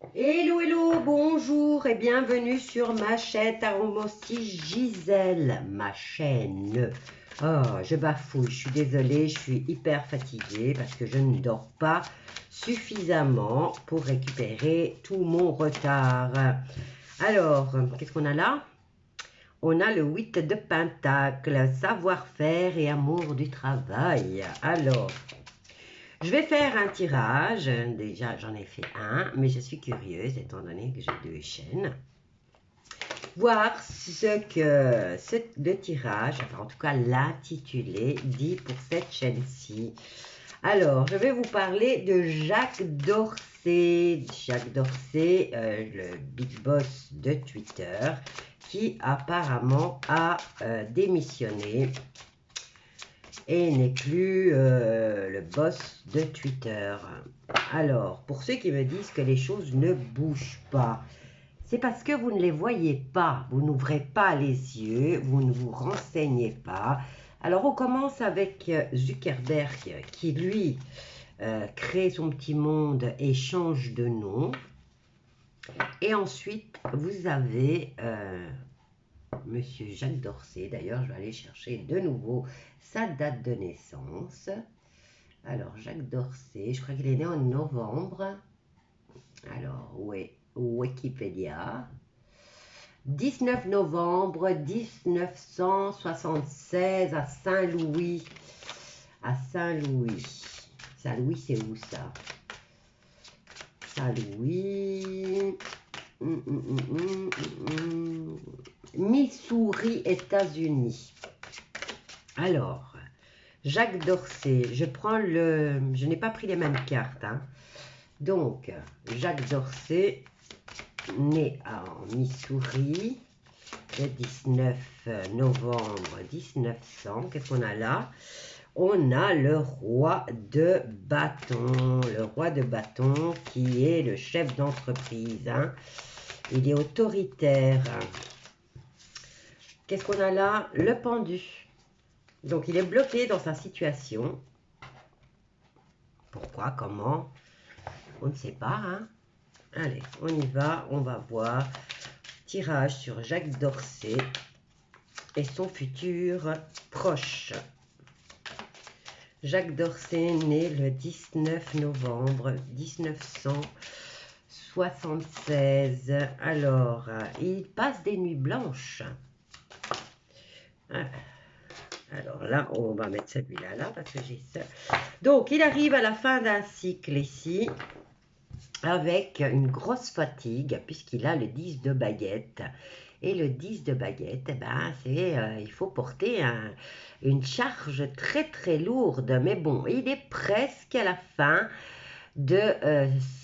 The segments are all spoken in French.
Hello, hello, bonjour et bienvenue sur ma chaîne Taromosti Gisèle, ma chaîne. Oh, je bafouille, je suis désolée, je suis hyper fatiguée parce que je ne dors pas suffisamment pour récupérer tout mon retard. Alors, qu'est-ce qu'on a là? On a le 8 de Pentacle, savoir-faire et amour du travail. Alors, je vais faire un tirage. Déjà, j'en ai fait un, mais je suis curieuse étant donné que j'ai deux chaînes. Voir ce que le tirage, enfin en tout cas l'intitulé, dit pour cette chaîne-ci. Alors, je vais vous parler de Jacques Dorsey. Jacques Dorsey, le big boss de Twitter, qui apparemment a démissionné et n'est plus le boss de Twitter. Alors, pour ceux qui me disent que les choses ne bougent pas, c'est parce que vous ne les voyez pas, vous n'ouvrez pas les yeux, vous ne vous renseignez pas. Alors, on commence avec Zuckerberg qui, lui, crée son petit monde et change de nom. Et ensuite, vous avez Monsieur Jacques Dorsey. D'ailleurs, je vais aller chercher de nouveau sa date de naissance. Alors, Jacques Dorsey, je crois qu'il est né en novembre. Alors, oui, Wikipédia. 19 novembre 1976 à Saint-Louis. À Saint-Louis. Saint-Louis, c'est où ça? Saint-Louis. Missouri, États-Unis. Alors, Jacques Dorsey, je n'ai pas pris les mêmes cartes. Hein. Donc, Jacques Dorsey, né en Missouri, le 19 novembre 1900. Qu'est-ce qu'on a là? On a le roi de bâton. Le roi de bâton qui est le chef d'entreprise. Hein. Il est autoritaire. Qu'est-ce qu'on a là? Le pendu. Donc, il est bloqué dans sa situation. Pourquoi? Comment? On ne sait pas. Hein? Allez, on y va. On va voir. Tirage sur Jacques Dorsey et son futur proche. Jacques Dorsey, né le 19 novembre 1976. Alors, il passe des nuits blanches. Alors là, on va mettre celui-là là parce que j'ai ça. Donc, il arrive à la fin d'un cycle ici avec une grosse fatigue puisqu'il a le 10 de baguette. Et le 10 de baguette, eh ben, il faut porter une charge très très lourde. Mais bon, il est presque à la fin de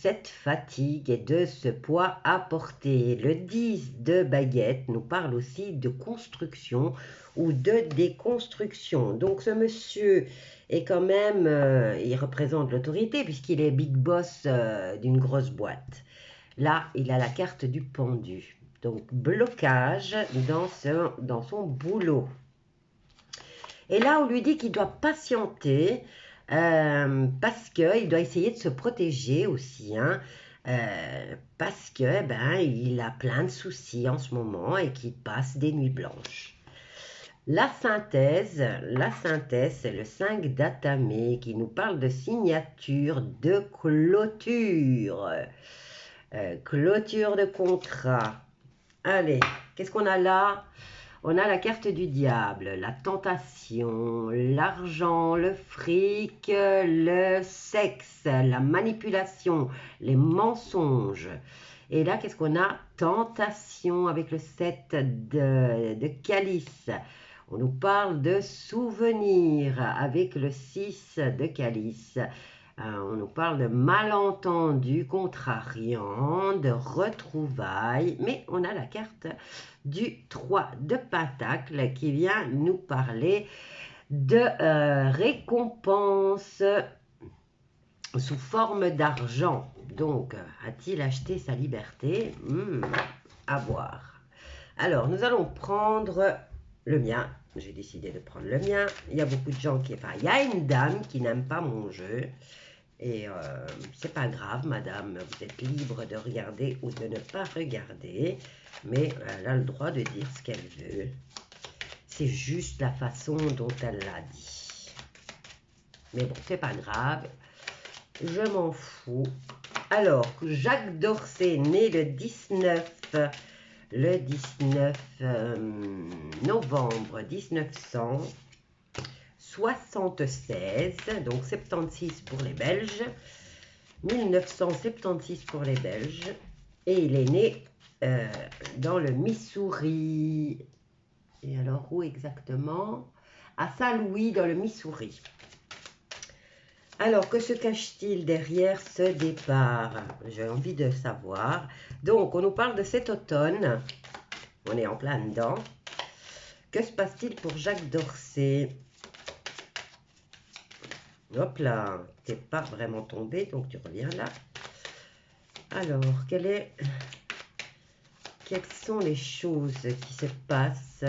cette fatigue et de ce poids à porter. Le 10 de baguette nous parle aussi de construction ou de déconstruction. Donc ce monsieur est quand même, il représente l'autorité puisqu'il est big boss d'une grosse boîte. Là, il a la carte du pendu. Donc blocage dans son boulot. Et là, on lui dit qu'il doit patienter parce qu'il doit essayer de se protéger aussi. Hein, parce que il a plein de soucis en ce moment et qu'il passe des nuits blanches. La synthèse, c'est le 5 d'Atamé qui nous parle de signature de clôture. Clôture de contrat. Allez, qu'est-ce qu'on a là? On a la carte du diable, la tentation, l'argent, le fric, le sexe, la manipulation, les mensonges. Et là, qu'est-ce qu'on a? Tentation avec le 7 de calice. On nous parle de souvenirs avec le 6 de calice. On nous parle de malentendus contrariants, de retrouvailles, mais on a la carte du 3 de Pentacle qui vient nous parler de récompense sous forme d'argent. Donc, a-t-il acheté sa liberté? À voir. Alors, nous allons prendre le mien. J'ai décidé de prendre le mien. Il y a beaucoup de gens qui... Enfin, il y a une dame qui n'aime pas mon jeu. Et c'est pas grave, madame, vous êtes libre de regarder ou de ne pas regarder. Mais elle a le droit de dire ce qu'elle veut. C'est juste la façon dont elle l'a dit. Mais bon, c'est pas grave. Je m'en fous. Alors, Jacques Dorsay, né le 19 novembre 1976, donc 76 pour les Belges, 1976 pour les Belges, et il est né dans le Missouri. Et alors, où exactement? À Saint-Louis, dans le Missouri. Alors, que se cache-t-il derrière ce départ? J'ai envie de savoir. Donc, on nous parle de cet automne. On est en plein dedans. Que se passe-t-il pour Jacques Dorsay? Hop là, t'es pas vraiment tombé, donc tu reviens là. Alors, quelles sont les choses qui se passent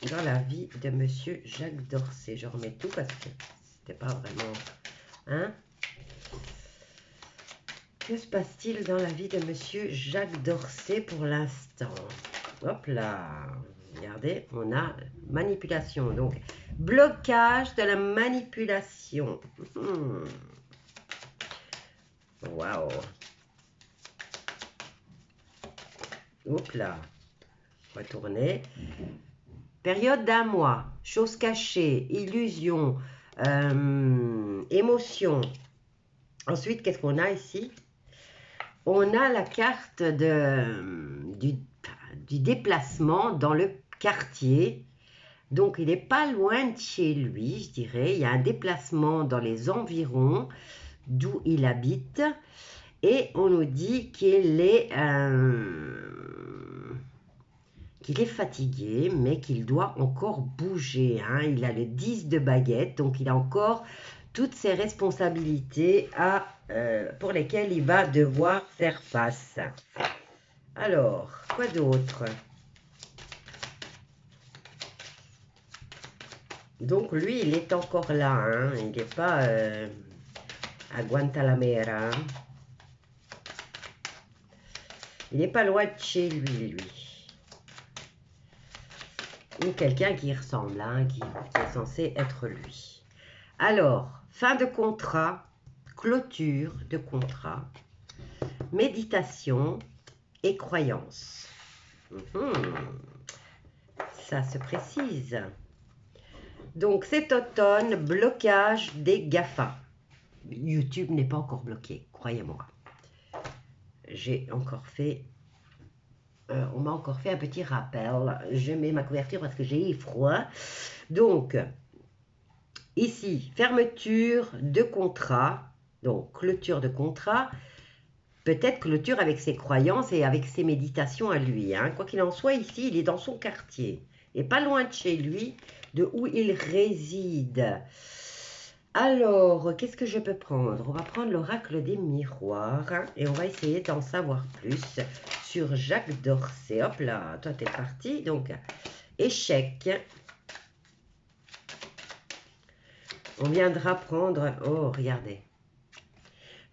dans la vie de Monsieur Jacques Dorsay? Je remets tout parce que c'était pas vraiment... Hein? Que se passe-t-il dans la vie de Monsieur Jacques Dorsay pour l'instant? Hop là, regardez, on a manipulation. Donc, blocage de la manipulation. Waouh. Hop là, retournez. Période d'un mois, choses cachées, illusions, émotions. Ensuite, qu'est-ce qu'on a ici? On a la carte du déplacement dans le quartier. Donc, il n'est pas loin de chez lui, je dirais. Il y a un déplacement dans les environs d'où il habite. Et on nous dit qu'il est fatigué, mais qu'il doit encore bouger. Hein. Il a le 10 de baguette, donc il a encore toutes ses responsabilités pour lesquelles il va devoir faire face. Alors, quoi d'autre? Donc, lui, il est encore là. Hein. Il n'est pas à Guantanamera. Hein. Il n'est pas loin de chez lui. Ou quelqu'un qui ressemble, hein, qui est censé être lui. Alors, fin de contrat, clôture de contrat, méditation et croyance. Ça se précise. Donc, cet automne, blocage des GAFA. YouTube n'est pas encore bloqué, croyez-moi. J'ai encore fait... on m'a encore fait un petit rappel. Je mets ma couverture parce que j'ai eu froid. Donc, ici, fermeture de contrat. Donc, clôture de contrat. Peut-être clôture avec ses croyances et avec ses méditations à lui. Hein. Quoi qu'il en soit, ici, il est dans son quartier. Et pas loin de chez lui, de où il réside. Alors, qu'est-ce que je peux prendre? On va prendre l'oracle des miroirs. Hein, et on va essayer d'en savoir plus sur Jacques Dorsay. Hop là, toi, t'es parti. Donc, échec. On viendra prendre... Oh, regardez.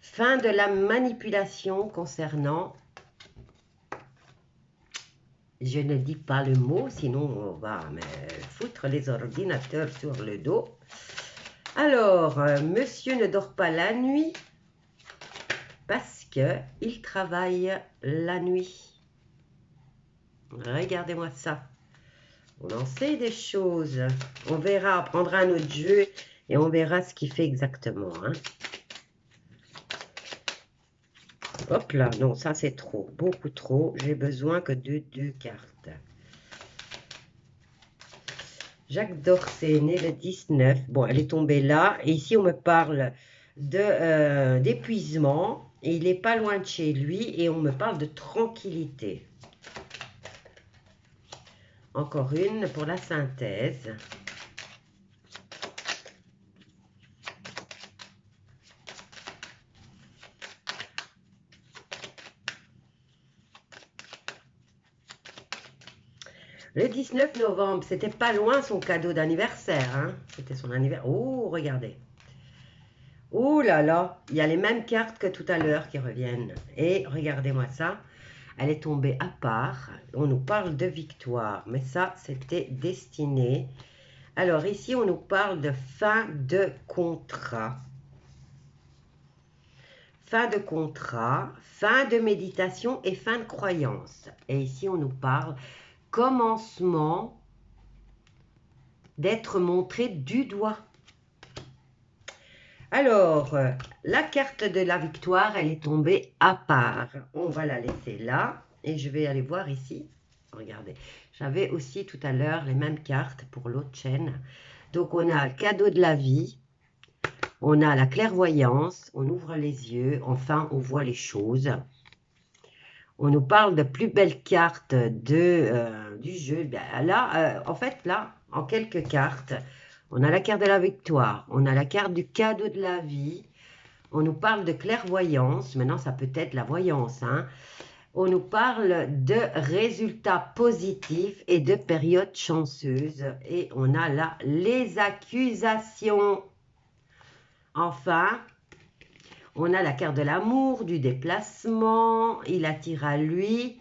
Fin de la manipulation concernant... Je ne dis pas le mot, sinon on va me foutre les ordinateurs sur le dos. Alors, monsieur ne dort pas la nuit parce qu'il travaille la nuit. Regardez-moi ça. On en sait des choses. On verra, on prendra un autre jeu et on verra ce qu'il fait exactement. Hein. Hop là, non, ça c'est trop, beaucoup trop. J'ai besoin que de 2 cartes. Jacques Dorsay, né le 19. Bon, elle est tombée là. Et ici, on me parle d'épuisement. Et il n'est pas loin de chez lui. Et on me parle de tranquillité. Encore une pour la synthèse. Le 19 novembre, c'était pas loin son cadeau d'anniversaire. Hein. C'était son anniversaire. Oh, regardez. Oh là là, il y a les mêmes cartes que tout à l'heure qui reviennent. Et regardez-moi ça, elle est tombée à part. On nous parle de victoire, mais ça, c'était destiné. Alors ici, on nous parle de fin de contrat. Fin de contrat, fin de méditation et fin de croyance. Et ici, on nous parle commencement d'être montré du doigt. Alors, la carte de la victoire, elle est tombée à part. On va la laisser là. Et je vais aller voir ici. Regardez, j'avais aussi tout à l'heure les mêmes cartes pour l'autre chaîne. Donc, on a le cadeau de la vie. On a la clairvoyance. On ouvre les yeux. Enfin, on voit les choses. On nous parle de plus belles cartes du jeu. Là, en fait, là, en quelques cartes, on a la carte de la victoire. On a la carte du cadeau de la vie. On nous parle de clairvoyance, maintenant ça peut être la voyance, hein. On nous parle de résultats positifs et de périodes chanceuses. Et on a là les accusations. Enfin, on a la carte de l'amour, du déplacement, il attire à lui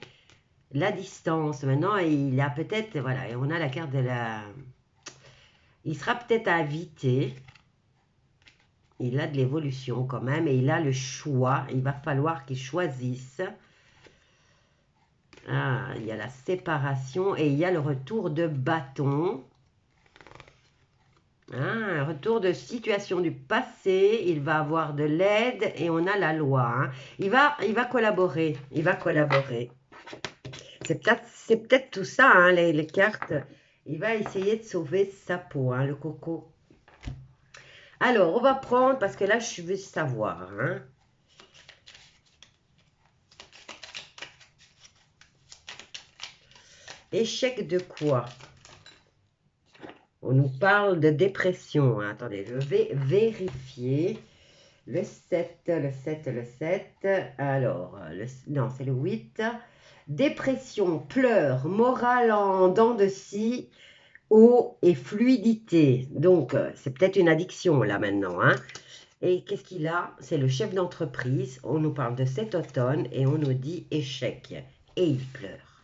la distance. Maintenant, il a peut-être, voilà, et on a la carte de la... Il sera peut-être invité. Il a de l'évolution quand même et il a le choix. Il va falloir qu'il choisisse. Ah, il y a la séparation et il y a le retour de bâton. Ah, un retour de situation du passé. Il va avoir de l'aide et on a la loi, hein. Il va collaborer. Il va collaborer. C'est peut-être tout ça, hein, les cartes. Il va essayer de sauver sa peau, hein, le coco. Alors, on va prendre, parce que là, je veux savoir, hein. Échec de quoi? On nous parle de dépression, hein. Attendez, je vais vérifier. Le 7, le 7, le 7. Alors, non, c'est le 8. Dépression, pleurs, morale en dents de scie, eau et fluidité. Donc, c'est peut-être une addiction, là, maintenant, hein. Et qu'est-ce qu'il a? C'est le chef d'entreprise. On nous parle de cet automne et on nous dit échec. Et il pleure.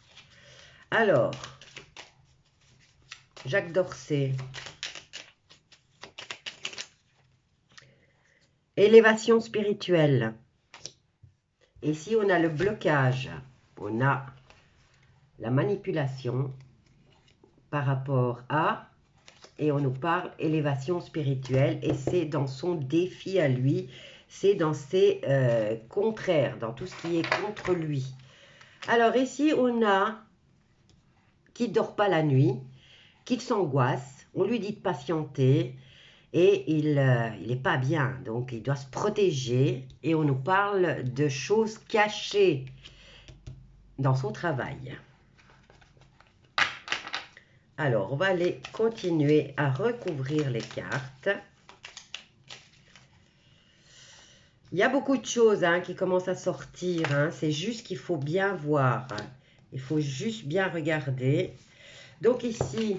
Alors, Jacques Dorsey. Élévation spirituelle. Ici, on a le blocage. On a la manipulation par rapport à... Et on nous parle élévation spirituelle. Et c'est dans son défi à lui. C'est dans ses contraires, dans tout ce qui est contre lui. Alors ici, on a qui ne dort pas la nuit, qui s'angoisse. On lui dit de patienter. Et il n'est pas bien, donc il doit se protéger. Et on nous parle de choses cachées dans son travail. Alors, on va aller continuer à recouvrir les cartes. Il y a beaucoup de choses, hein, qui commencent à sortir, hein. C'est juste qu'il faut bien voir. Il faut juste bien regarder. Donc ici,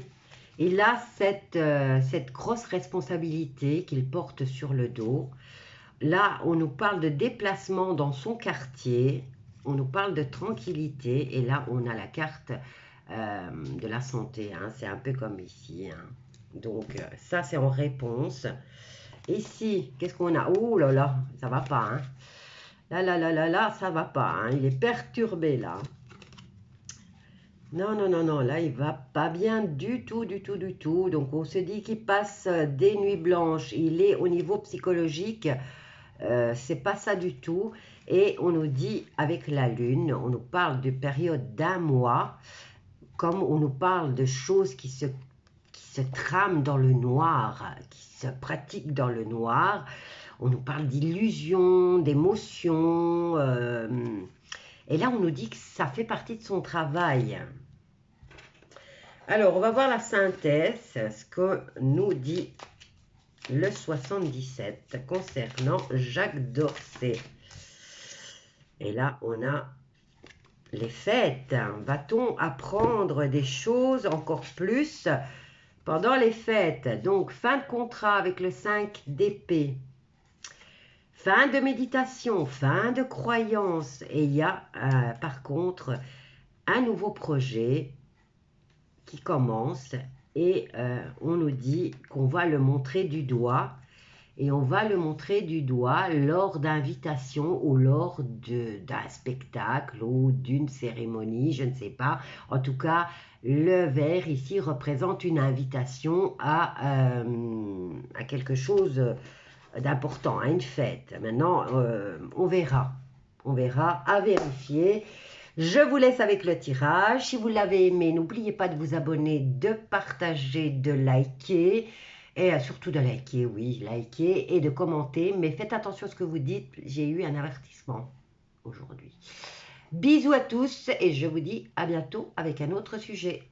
il a cette grosse responsabilité qu'il porte sur le dos. Là, on nous parle de déplacement dans son quartier. On nous parle de tranquillité. Et là, on a la carte de la santé, hein. C'est un peu comme ici, hein. Donc, ça, c'est en réponse. Ici, qu'est-ce qu'on a? Oh là là, ça va pas, hein. Là, ça va pas, hein. Il est perturbé, là. Non, non, non, non, là, il va pas bien du tout, du tout, du tout. Donc, on se dit qu'il passe des nuits blanches. Il est au niveau psychologique, c'est pas ça du tout. Et on nous dit, avec la lune, on nous parle de période d'un mois, comme on nous parle de choses qui se trament dans le noir, qui se pratiquent dans le noir. On nous parle d'illusions, d'émotions. Et là, on nous dit que ça fait partie de son travail. Alors, on va voir la synthèse, ce que nous dit le 77 concernant Jacques Dorsey. Et là, on a les fêtes. Va-t-on apprendre des choses encore plus pendant les fêtes? Donc, fin de contrat avec le 5 d'épée. fin de méditation, fin de croyance. Et il y a par contre un nouveau projet qui commence et on nous dit qu'on va le montrer du doigt. Et on va le montrer du doigt lors d'invitations ou lors d'un spectacle ou d'une cérémonie, je ne sais pas. En tout cas, le vert ici représente une invitation à quelque chose d'important, à une fête. Maintenant, on verra. On verra, à vérifier. Je vous laisse avec le tirage. Si vous l'avez aimé, n'oubliez pas de vous abonner, de partager, de liker. Et surtout de liker, oui, liker et de commenter. Mais faites attention à ce que vous dites. J'ai eu un avertissement aujourd'hui. Bisous à tous et je vous dis à bientôt avec un autre sujet.